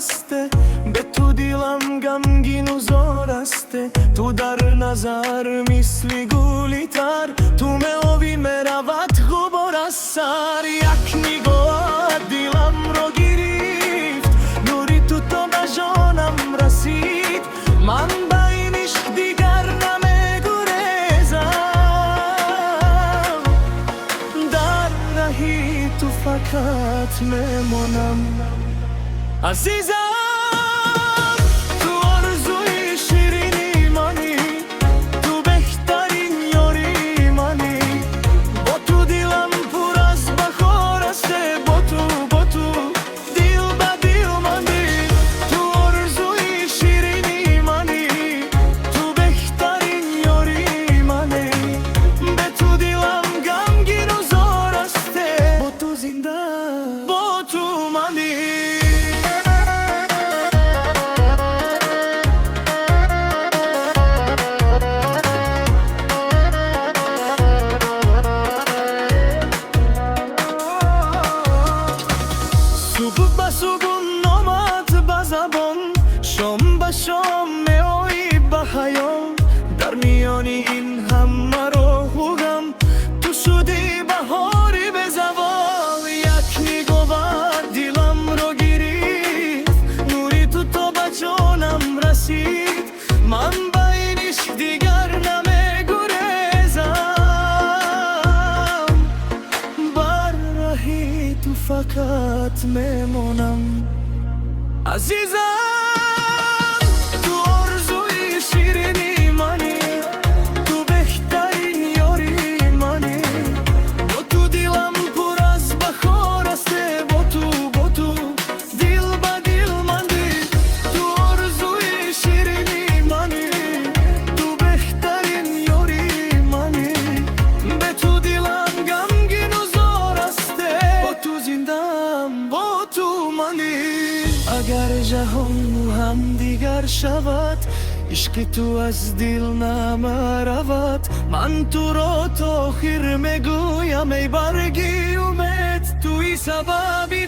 راسته، به تو دیلم غمگین و زارسته. تو در نظر مثل گولی تر، تو میوی میرود غبار از سر. یک نگاه دیلم رو گرفت، نوری تو به جانم رسید. من به این عشق دیگر نمیگریزم، در رهی تو فقط میمونم عزیزم. سبون آمد به زبان، شام به شام میایی به حیام. در میان این همه رو غم، تو شدی بهاری به زوال. یک نگاه دیلم رو گرفت، نوری تو به جانم رسید. من به این عشق دیگر نمیگریزم، بر رهی تو فقط میمونم عزیزم. تو آرزوی شیرینی منی، تو بهترین یاری منی. با تو دیلم پر از بخار است، با تو دیل به دیل ماندی. تو آرزوی شیرینی منی، تو بهترین یاری منی. به تو دیلم غمگین و زار است، با تو زندم، با تو منی. اگر جهان هم دیگر شود، عشق تو از دل نمیرود. من تو را تا آخر میگویم ای برگی امید، توی سببی